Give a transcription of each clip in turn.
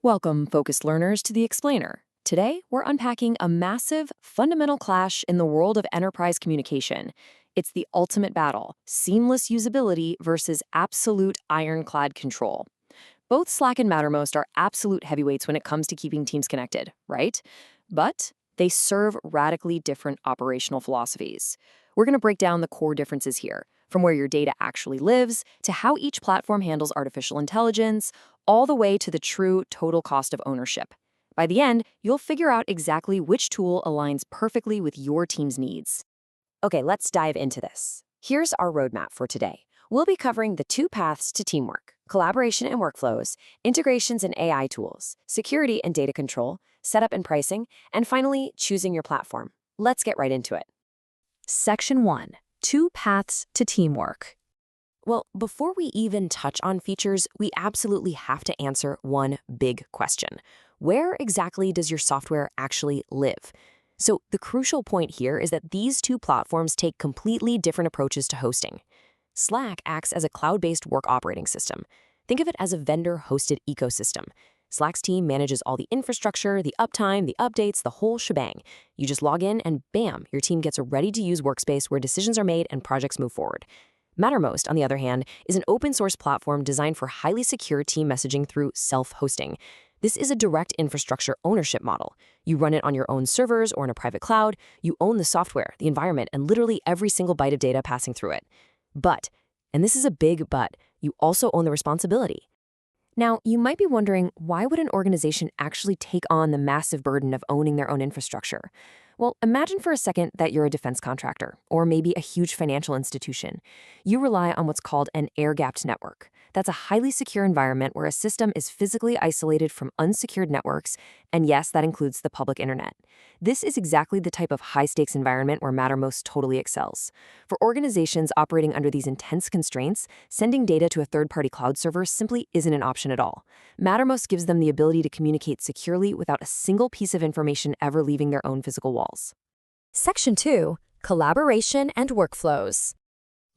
Welcome, focused learners, to The Explainer. Today, we're unpacking a massive, fundamental clash in the world of enterprise communication. It's the ultimate battle, seamless usability versus absolute ironclad control. Both Slack and Mattermost are absolute heavyweights when it comes to keeping teams connected, right? But they serve radically different operational philosophies. We're going to break down the core differences here, from where your data actually lives to how each platform handles artificial intelligence, all the way to the true total cost of ownership. By the end, you'll figure out exactly which tool aligns perfectly with your team's needs. Okay, let's dive into this. Here's our roadmap for today. We'll be covering the two paths to teamwork: collaboration and workflows, integrations and AI tools, security and data control, setup and pricing, and finally, choosing your platform. Let's get right into it. Section 1. Two paths to teamwork. Well, before we even touch on features, we absolutely have to answer one big question. Where exactly does your software actually live? So the crucial point here is that these two platforms take completely different approaches to hosting. Slack acts as a cloud-based work operating system. Think of it as a vendor-hosted ecosystem. Slack's team manages all the infrastructure, the uptime, the updates, the whole shebang. You just log in and bam, your team gets a ready-to-use workspace where decisions are made and projects move forward. Mattermost, on the other hand, is an open-source platform designed for highly secure team messaging through self-hosting. This is a direct infrastructure ownership model. You run it on your own servers or in a private cloud. You own the software, the environment, and literally every single byte of data passing through it. But, and this is a big but, you also own the responsibility. Now, you might be wondering, why would an organization actually take on the massive burden of owning their own infrastructure? Well, imagine for a second that you're a defense contractor, or maybe a huge financial institution. You rely on what's called an air-gapped network. That's a highly secure environment where a system is physically isolated from unsecured networks, and yes, that includes the public internet. This is exactly the type of high-stakes environment where Mattermost totally excels. For organizations operating under these intense constraints, sending data to a third-party cloud server simply isn't an option at all. Mattermost gives them the ability to communicate securely without a single piece of information ever leaving their own physical walls. Section 2. Collaboration and workflows.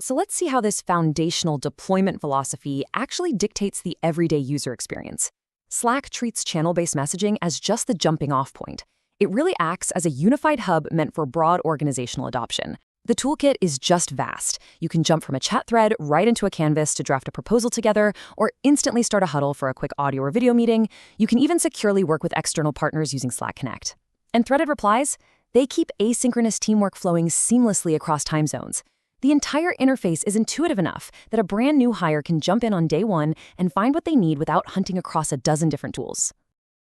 So let's see how this foundational deployment philosophy actually dictates the everyday user experience. Slack treats channel-based messaging as just the jumping-off point. It really acts as a unified hub meant for broad organizational adoption. The toolkit is just vast. You can jump from a chat thread right into a canvas to draft a proposal together, or instantly start a huddle for a quick audio or video meeting. You can even securely work with external partners using Slack Connect. And threaded replies? They keep asynchronous teamwork flowing seamlessly across time zones. The entire interface is intuitive enough that a brand new hire can jump in on day one and find what they need without hunting across a dozen different tools.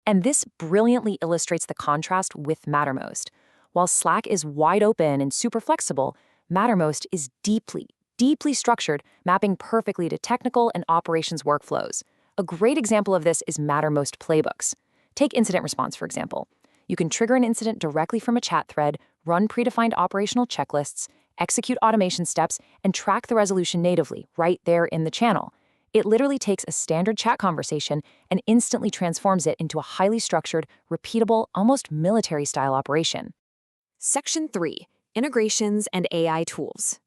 And this brilliantly illustrates the contrast with Mattermost. While Slack is wide open and super flexible, Mattermost is deeply structured, mapping perfectly to technical and operations workflows. A great example of this is Mattermost playbooks. Take incident response, for example. You can trigger an incident directly from a chat thread, run predefined operational checklists, execute automation steps, and track the resolution natively, right there in the channel. It literally takes a standard chat conversation and instantly transforms it into a highly structured, repeatable, almost military-style operation. Section 3. Integrations and AI tools.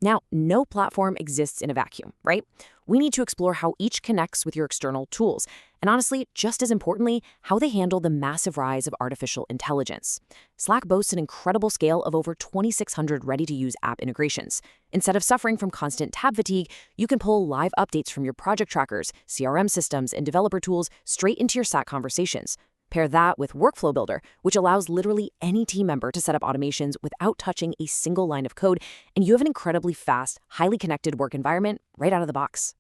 Now, no platform exists in a vacuum, right? We need to explore how each connects with your external tools, and honestly, just as importantly, how they handle the massive rise of artificial intelligence. Slack boasts an incredible scale of over 2,600 ready-to-use app integrations. Instead of suffering from constant tab fatigue, you can pull live updates from your project trackers, CRM systems, and developer tools straight into your Slack conversations. Pair that with Workflow Builder, which allows literally any team member to set up automations without touching a single line of code, and you have an incredibly fast, highly connected work environment right out of the box.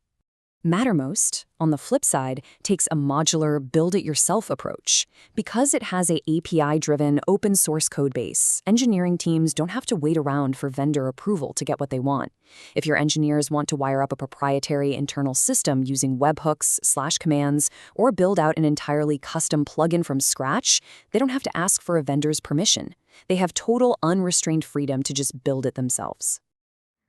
Mattermost, on the flip side, takes a modular build-it-yourself approach. Because it has a API-driven open-source code base, engineering teams don't have to wait around for vendor approval to get what they want. If your engineers want to wire up a proprietary internal system using webhooks/commands or build out an entirely custom plugin from scratch, they don't have to ask for a vendor's permission. They have total unrestrained freedom to just build it themselves.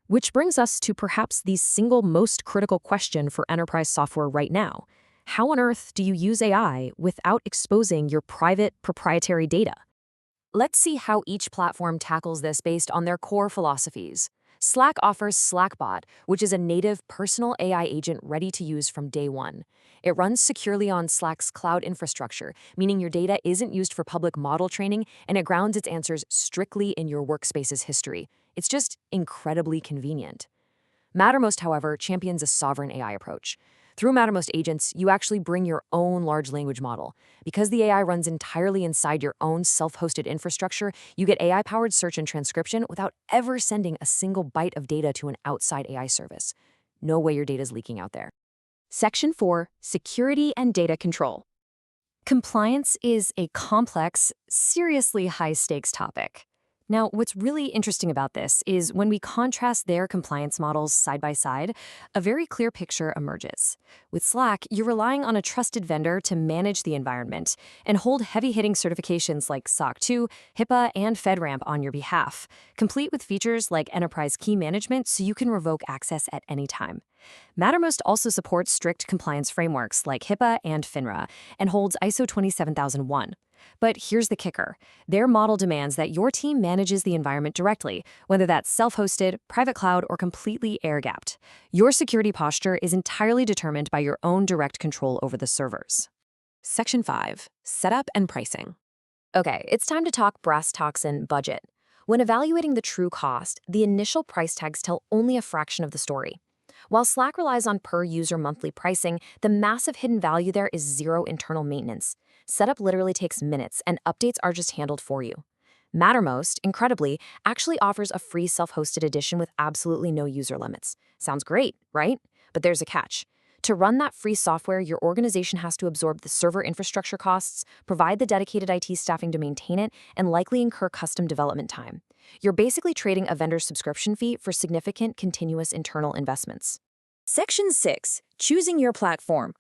Which brings us to perhaps the single most critical question for enterprise software right now. How on earth do you use AI without exposing your private, proprietary data? Let's see how each platform tackles this based on their core philosophies. Slack offers Slackbot, which is a native personal AI agent ready to use from day one. It runs securely on Slack's cloud infrastructure, meaning your data isn't used for public model training, and it grounds its answers strictly in your workspace's history. It's just incredibly convenient. Mattermost, however, champions a sovereign AI approach. Through Mattermost agents, you actually bring your own large language model. Because the AI runs entirely inside your own self-hosted infrastructure, you get AI-powered search and transcription without ever sending a single byte of data to an outside AI service. No way your data's leaking out there. Section 4, Security and Data Control. Compliance is a complex, seriously high-stakes topic. Now, what's really interesting about this is when we contrast their compliance models side by side, a very clear picture emerges. With Slack, you're relying on a trusted vendor to manage the environment and hold heavy-hitting certifications like SOC 2, HIPAA, and FedRAMP on your behalf, complete with features like enterprise key management so you can revoke access at any time. Mattermost also supports strict compliance frameworks like HIPAA and FINRA and holds ISO 27001. But here's the kicker. Their model demands that your team manages the environment directly, whether that's self-hosted, private cloud, or completely air-gapped. Your security posture is entirely determined by your own direct control over the servers. Section 5. Setup and Pricing. Okay, it's time to talk brass tacks and budget. When evaluating the true cost, the initial price tags tell only a fraction of the story. While Slack relies on per-user monthly pricing, the massive hidden value there is zero internal maintenance. Setup literally takes minutes, and updates are just handled for you. Mattermost, incredibly, actually offers a free self-hosted edition with absolutely no user limits. Sounds great, right? But there's a catch. To run that free software, your organization has to absorb the server infrastructure costs, provide the dedicated IT staffing to maintain it, and likely incur custom development time. You're basically trading a vendor's subscription fee for significant continuous internal investments. Section 6. Choosing your platform.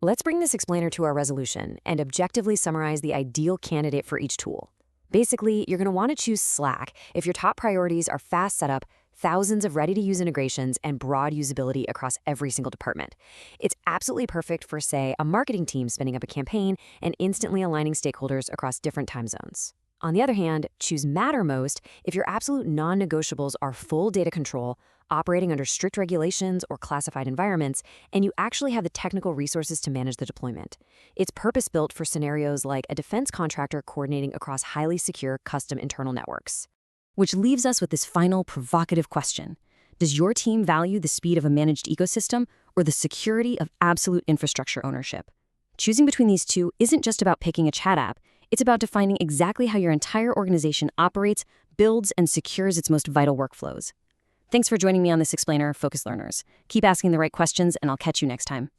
Let's bring this explainer to our resolution and objectively summarize the ideal candidate for each tool. Basically, you're going to want to choose Slack if your top priorities are fast setup, thousands of ready-to-use integrations, and broad usability across every single department. It's absolutely perfect for, say, a marketing team spinning up a campaign and instantly aligning stakeholders across different time zones. On the other hand, choose Mattermost if your absolute non-negotiables are full data control, operating under strict regulations or classified environments, and you actually have the technical resources to manage the deployment. It's purpose-built for scenarios like a defense contractor coordinating across highly secure custom internal networks. Which leaves us with this final provocative question. Does your team value the speed of a managed ecosystem or the security of absolute infrastructure ownership? Choosing between these two isn't just about picking a chat app. It's about defining exactly how your entire organization operates, builds, and secures its most vital workflows. Thanks for joining me on this explainer, Focus Learners. Keep asking the right questions, and I'll catch you next time.